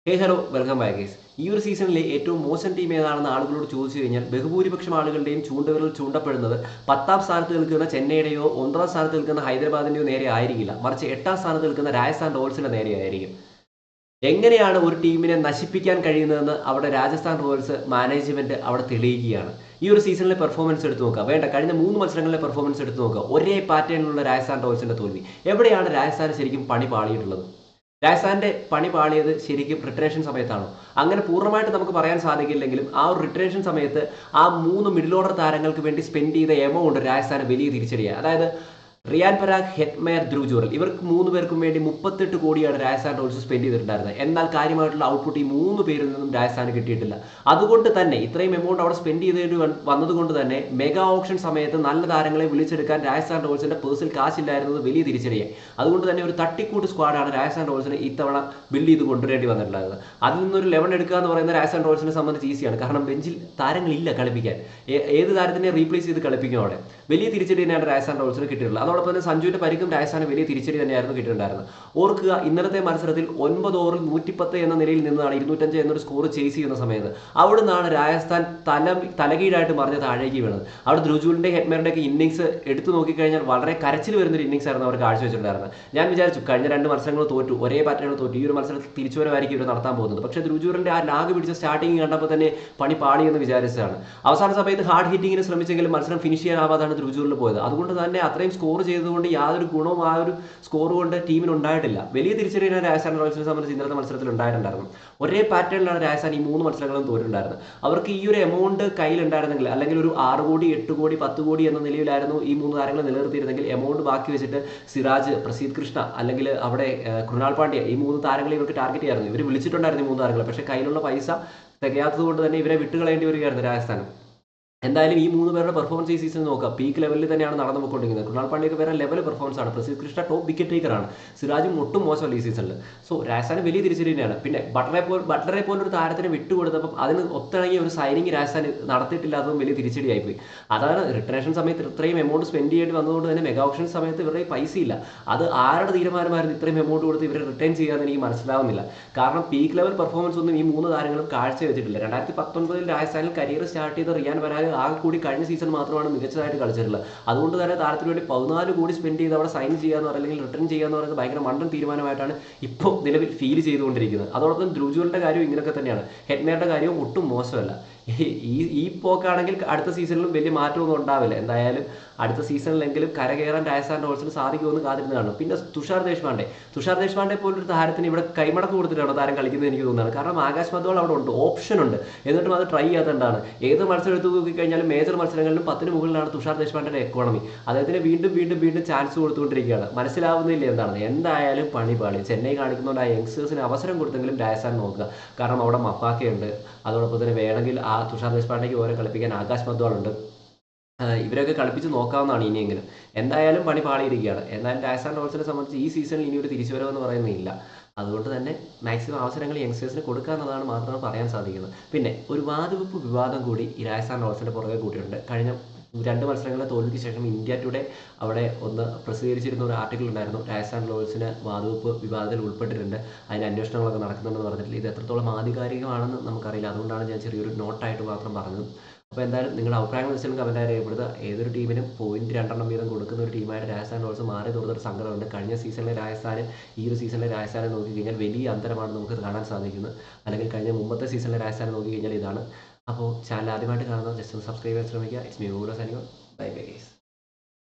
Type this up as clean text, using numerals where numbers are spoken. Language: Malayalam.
Hello welcome back guys. ഈ ഒരു സീസണിലെ ഏറ്റവും മോശം ടീം ഏതാണെന്ന് ആളുകളോട് ചോദിച്ചു കഴിഞ്ഞാൽ ബഹുഭൂരിപക്ഷം ആളുകളുടെയും ചൂണ്ടുവിരൽ ചൂണ്ടപ്പെടുന്നത് 10ാം സ്ഥാനത്ത് നിൽക്കുന്ന ചെന്നൈയുടെയോ 9ാം സ്ഥാനത്ത് നിൽക്കുന്ന ഹൈദരാബാദിന്റെയോ നേരെ ആയിരിക്കില്ല, മറിച്ച് 8ാം സ്ഥാനത്ത് നിൽക്കുന്ന രാജസ്ഥാൻ റോയൽസിന്റെ നേരെയായിരിക്കും. എങ്ങനെയാണ് ഒരു ടീമിനെ നശിപ്പിക്കാൻ കഴിയുന്നതെന്ന് അവിടെ രാജസ്ഥാൻ റോയൽസ് മാനേജ്മെന്റ് അവിടെ തെളിയിക്കുകയാണ്. ഈ ഒരു സീസണിലെ പെർഫോമൻസ് എടുത്ത് നോക്കുക, വേണ്ട കഴിഞ്ഞ 3 മത്സരങ്ങളിലെ പെർഫോമൻസ് എടുത്ത് നോക്കുക, ഒരേ പാറ്റേണിലുള്ള രാജസ്ഥാൻ റോയൽസിന്റെ തോൽവി. എവിടെയാണ് രാജസ്ഥാൻ ശരിക്കും പണി പാളിയിട്ടുള്ളത്? രാജസ്ഥാന്റെ പണി പാളിയത് ശരിക്കും റിട്ടേഷൻ സമയത്താണോ? അങ്ങനെ പൂർണ്ണമായിട്ട് നമുക്ക് പറയാൻ സാധിക്കില്ലെങ്കിലും ആ ഒരു റിട്ടേഷൻ സമയത്ത് ആ 3 മിഡിൽ ഓർഡർ താരങ്ങൾക്ക് വേണ്ടി സ്പെൻഡ് ചെയ്ത എമൗണ്ട് രാജസ്ഥാന് വലിയ തിരിച്ചടിയാണ്. അതായത് റിയാൻ പരാഗ്, ഹെറ്റ്മയർ, ധ്രുവ് ജുറൽ ഇവർക്ക് 3 പേർക്കും വേണ്ടി 38 കോടിയാണ് രാജസ്ഥാൻ റോയൽസ് സ്പെൻഡ് ചെയ്തിട്ടുണ്ടായിരുന്നത്. എന്നാൽ കാര്യമായിട്ടുള്ള ഔട്ട്പുട്ട് ഈ 3 പേരിൽ നിന്നും രാജസ്ഥാന് കിട്ടിയിട്ടില്ല. അതുകൊണ്ട് തന്നെ ഇത്രയും എമൗണ്ട് അവിടെ സ്പെൻഡ് ചെയ്തേണ്ടി വന്നതുകൊണ്ട് തന്നെ മെഗാ ഓപ്ഷൻ സമയത്ത് നല്ല താരങ്ങളെ വിളിച്ചെടുക്കാൻ രാജസ്ഥാൻ റോയൽസിന്റെ പേഴ്സിൽ കാശില്ലായിരുന്നത് വലിയ തിരിച്ചടിയായി. അതുകൊണ്ട് തന്നെ ഒരു തട്ടിക്കൂട്ട് സ്ക്വാഡാണ് രാജസ്ഥാൻ റോയൽസിന് ഇത്തവണ ബിൽഡ് ചെയ്ത് കൊണ്ടുവരേണ്ടി വന്നിട്ടുള്ളത്. അതിൽ നിന്നൊരു 11 എടുക്കുക എന്ന് പറയുന്ന രാജസ്ഥാൻ റോയൽസിനെ സംബന്ധിച്ച് ഈസിയാണ്. കാരണം ബെഞ്ചിൽ താരങ്ങളില്ല കളിപ്പിക്കാൻ. ഏത് താരത്തിനെ റീപ്ലേസ് ചെയ്ത് കളിപ്പിക്കും അവിടെ വലിയ തിരിച്ചടി തന്നെയാണ് രാജസ്ഥാൻ റോയൽസിന് കിട്ടിയിട്ടുള്ളത്. അതോടൊപ്പം തന്നെ സഞ്ജുവിന്റെ പരിക്കും രാജസ്ഥാന് വലിയ തിരിച്ചടി തന്നെയായിരുന്നു കിട്ടിയിട്ടുണ്ടായിരുന്നത്. ഓർക്കുക, ഇന്നലത്തെ മത്സരത്തിൽ 9 ഓവറിൽ 110 എന്ന നിലയിൽ നിന്നാണ് 205 എന്നൊരു സ്കോർ ചേസ് ചെയ്യുന്ന സമയത്ത് അവിടെ നിന്നാണ് രാജസ്ഥാൻ തലകീഴായിട്ട് മറിഞ്ഞ് താഴേക്ക് വീണത്. അവിടെ ധ്രുവ് ജുറലിന്റെ ഹെറ്റ്മയറിന്റെ ഒക്കെ ഇന്നിംഗ്സ് എടുത്തു നോക്കിക്കഴിഞ്ഞാൽ വളരെ കരച്ചിൽ വരുന്നൊരു ഇന്നിംഗ്സ് ആയിരുന്നു അവർ കാഴ്ചവെച്ചിട്ടുണ്ടായിരുന്നത്. ഞാൻ വിചാരിച്ചു കഴിഞ്ഞ 2 മത്സരങ്ങൾ തോറ്റു, ഒരേ പാറ്റേണിൽ തോറ്റു, ഈ ഒരു മത്സരത്തിൽ തിരിച്ചുവരവായിരിക്കും ഇവർ നടത്താൻ പോകുന്നത്. പക്ഷേ ധ്രുവ് ജുറലിന്റെ ആ ലാഗ് പിടിച്ച സ്റ്റാർട്ടിങ് കണ്ടപ്പോൾ തന്നെ പണി പാളി എന്ന് വിചാരിച്ചതാണ്. അവസാന സമയത്ത് ഹാർഡ് ഹിറ്റിങ്ങിന് ശ്രമിച്ചെങ്കിലും മത്സരം ഫിനിഷ് ചെയ്യാനാവാതാണ് ധ്രുവ് ജുറൽ പോയത്. അതുകൊണ്ട് തന്നെ അത്രയും സ്കോർ ചെയ്തുകൊണ്ട് യാതൊരു ഗുണവും ആ ഒരു സ്കോർ കൊണ്ട് ടീമിന് ഉണ്ടായിട്ടില്ല. വലിയ തിരിച്ചടിയാണ് രാജസ്ഥാൻ റോയൽസിനെ സംബന്ധിച്ച് ഇന്നലത്തെ മത്സരത്തിൽ ഉണ്ടായിട്ടുണ്ടായിരുന്നു. ഒരേ പാറ്റേണിലാണ് രാജസ്ഥാൻ ഈ 3 മത്സരങ്ങളും തോറ്റുണ്ടായിരുന്നത്. അവർക്ക് ഈ ഒരു എമൗണ്ട് കയ്യിലുണ്ടായിരുന്നെങ്കിൽ, അല്ലെങ്കിൽ ഒരു 6 കോടി 8 കോടി 10 കോടി എന്ന നിലയിലായിരുന്നു ഈ 3 താരങ്ങളെ നിലനിർത്തിയിരുന്നെങ്കിൽ എമൗണ്ട് ബാക്കി വെച്ചിട്ട് സിറാജ്, പ്രസീദ് കൃഷ്ണ അല്ലെങ്കിൽ അവിടെ കൃണാൽ പാണ്ഡ്യ ഈ 3 താരങ്ങളെ ഇവർക്ക് ടാർഗറ്റ് ചെയ്യായിരുന്നു. ഇവർ വിളിച്ചിട്ടുണ്ടായിരുന്നു ഈ 3 താരങ്ങളെ. പക്ഷേ കയ്യിലുള്ള പൈസ തികയാത്തത് കൊണ്ട് തന്നെ ഇവരെ വിട്ടുകളയേണ്ടി വരികയായിരുന്നു രാജസ്ഥാൻ. എന്തായാലും ഈ 3 പേരുടെ പെർഫോമൻസ് ഈ സീസൺ നോക്കുക, പീക്ക് ലെവലിൽ തന്നെയാണ് നടന്നു പോയിക്കൊണ്ടിരിക്കുന്നത്. കൃണാൽ പാണ്ഡ്യക്ക് വേറെ ലെവൽ പെർഫോമൻസ് ആണ്. പ്രസീദ് കൃഷ്ണ ടോപ്പ് വിക്കറ്റ് ടേക്കറാണ്. സിറാജും ഒട്ടും മോശമല്ല ഈ സീസണിൽ. സോ രാജസ്ഥാൻ വലിയ തിരിച്ചടി തന്നെയാണ്. പിന്നെ ബട്ട്ലറെ പോലൊരു താരത്തിന് വിട്ടുകൊടുത്തപ്പോൾ അതിന് ഒത്തിണങ്ങിയ ഒരു സൈനിങ് രാജസ്ഥാൻ നടത്തിയിട്ടില്ലാത്തതും വലിയ തിരിച്ചടിയായിപ്പോയി. അതാണ് റിട്ടേഷൻ സമയത്ത് ഇത്രയും എമൗണ്ട് സ്പെൻഡ് ചെയ്യേണ്ടി വന്നതുകൊണ്ട് തന്നെ മെഗാ ഓപ്ഷൻ സമയത്ത് ഇവരുടെ പൈസ ഇല്ല. അത് ആരുടെ തീരുമാനമായിരുന്നു ഇത്രയും എമൗണ്ട് കൊടുത്ത് ഇവരെ റിട്ടേൺ ചെയ്യാമെന്ന് എനിക്ക് മനസ്സിലാവുന്നില്ല. കാരണം പീക്ക് ലെവൽ പെർഫോമൻസ് ഒന്നും ഈ 3 താരങ്ങളും കാഴ്ചവെച്ചിട്ടില്ല. 2019 രാജസ്ഥാനിൽ കരിയർ സ്റ്റാർട്ട് ചെയ്ത റിയാൻ പരാഗ് ആകെ കൂടി കഴിഞ്ഞ സീസൺ മാത്രമാണ് മികച്ചതായിട്ട് കളിച്ചിട്ടുള്ളത്. അതുകൊണ്ട് തന്നെ താരത്തിന് വേണ്ടി 14 കോടി സ്പെൻഡ് ചെയ്ത് അവിടെ സൈൻ ചെയ്യാന്ന് അല്ലെങ്കിൽ റിട്ടേൺ ചെയ്യാന്ന് പറയുന്നത് ഭയങ്കര മണ്ടൻ തീരുമാനമായിട്ടാണ് ഇപ്പോൾ നിലവിൽ ഫീൽ ചെയ്തുകൊണ്ടിരിക്കുന്നത്. അതോടൊപ്പം ധ്രുവ് ജുറലിന്റെ കാര്യം ഇങ്ങനെയൊക്കെ തന്നെയാണ്. ഹെറ്റ്മയറുടെ കാര്യവും ഒട്ടും മോശമല്ല. ഈ പോക്കാണെങ്കിൽ അടുത്ത സീസണിലും വലിയ മാറ്റമൊന്നും ഉണ്ടാവില്ല. എന്തായാലും അടുത്ത സീസണിലെങ്കിലും കരകയറാൻ രാജസ്ഥാൻ റോയൽസിന് സാധിക്കുമെന്ന് കാത്തിരുന്ന് കാണണം. പിന്നെ തുഷാർ ദേശ്പാണ്ഡെ പോലൊരു താരത്തിന് ഇവിടെ കൈമടക്ക് കൊടുത്തിട്ടാണ് താരം കളിക്കുന്നത് എനിക്ക് തോന്നുന്നത്. കാരണം ആകാശ് മദ്വാൾ അവിടെ ഉണ്ട്, ഓപ്ഷൻ ഉണ്ട്, എന്നിട്ടും അത് ട്രൈ ചെയ്യാത്തതാണ്. ഏത് മത്സരം എടുത്തു നോക്കിക്കഴിഞ്ഞാലും മേജർ മത്സരങ്ങളിലും 10ന് മുകളിലാണ് തുഷാർ ദേശ്പാണ്ഡെയുടെ എക്കോണമി. അദ്ദേഹത്തിന് വീണ്ടും ചാൻസ് കൊടുത്തുകൊണ്ടിരിക്കുകയാണ്. മനസ്സിലാവുന്നില്ല എന്താണെന്ന്. എന്തായാലും പണി പാളി. ചെന്നൈ കാണിക്കുന്നതുകൊണ്ട് ആ യങ്സ്റ്റേഴ്സിന് അവസരം കൊടുത്തെങ്കിലും രാജസ്ഥാൻ നോക്കുക. കാരണം അവിടെ മപ്പാക്കയുണ്ട്, അതോടൊപ്പം തന്നെ വേണമെങ്കിൽ ആ തുഷാർ ദേശ്പാണ്ഡെക്ക് ഓരോ കളിപ്പിക്കാൻ ആകാശ് മദ്വാൾ ഉണ്ട്. ഇവരൊക്കെ കളിപ്പിച്ച് നോക്കാവുന്നതാണ് ഇനിയെങ്കിലും. എന്തായാലും പണി പാളിയിരിക്കുകയാണ്. എന്നാലും രാജസ്ഥാൻ റോയൽസിനെ സംബന്ധിച്ച് ഈ സീസണിൽ ഇനി ഒരു തിരിച്ചുവരവെന്ന് പറയുന്നില്ല. അതുകൊണ്ട് തന്നെ മാക്സിമം അവസരങ്ങൾ യങ്സ്റ്റേഴ്സിന് കൊടുക്കുക എന്നതാണ് മാത്രമേ പറയാൻ സാധിക്കുന്നത്. പിന്നെ ഒരു വാതുവെപ്പ് വിവാദം കൂടി ഈ രാജസ്ഥാൻ റോയൽസിൻ്റെ പുറകെ കൂട്ടിയിട്ടുണ്ട്. കഴിഞ്ഞ 2 മത്സരങ്ങളിലെ തോൽവിക്ക് ശേഷം ഇന്ത്യ ടുഡേ അവിടെ ഒന്ന് പ്രസിദ്ധീകരിച്ചിരുന്ന ഒരു ആർട്ടിക്കിൾ ഉണ്ടായിരുന്നു. രാജസ്ഥാൻ റോയൽസിന് വാതുവെപ്പ് വിവാദത്തിൽ ഉൾപ്പെട്ടിട്ടുണ്ട്, അതിൻ്റെ അന്വേഷണങ്ങളൊക്കെ നടക്കുന്നുണ്ടെന്ന് പറഞ്ഞിട്ടില്ല. ഇത് എത്രത്തോളം ആധികാരികമാണെന്ന് നമുക്കറിയില്ല. അതുകൊണ്ടാണ് ഞാൻ ചെറിയൊരു നോട്ടായിട്ട് മാത്രം പറഞ്ഞത്. അപ്പോൾ എന്തായാലും നിങ്ങളുടെ അഭിപ്രായങ്ങൾ വെച്ചാൽ കമൻറ്റായി രേഖപ്പെടുത്തുക. ഏതൊരു ടീമിനും പോയിന്റ് 2 വീതം കൊടുക്കുന്ന ഒരു ടീമായിട്ട് രാജസ്ഥാൻ റോയൽസ് മാറി തോന്നുന്നൊരു സങ്കടമുണ്ട്. കഴിഞ്ഞ സീസണിലെ രാജസ്ഥാന് ഈ ഒരു സീസണിലെ രാജസ്ഥാനെ നോക്കിക്കഴിഞ്ഞാൽ വലിയ അന്തരമാണ് നമുക്ക് കാണാൻ സാധിക്കുന്നത്. അല്ലെങ്കിൽ കഴിഞ്ഞ മുമ്പത്തെ സീസണിലെ രാജസ്ഥാനെ നോക്കിക്കഴിഞ്ഞാൽ ഇതാണ്. അപ്പോൾ ചാനൽ ആദ്യമായിട്ട് കാണുന്നത് ജസ്റ്റ് ഒന്ന് സബ്സ്ക്രൈബ് ചെയ്യാൻ ശ്രമിക്കുക. It's me Gokulam signing off. Bye bye guys.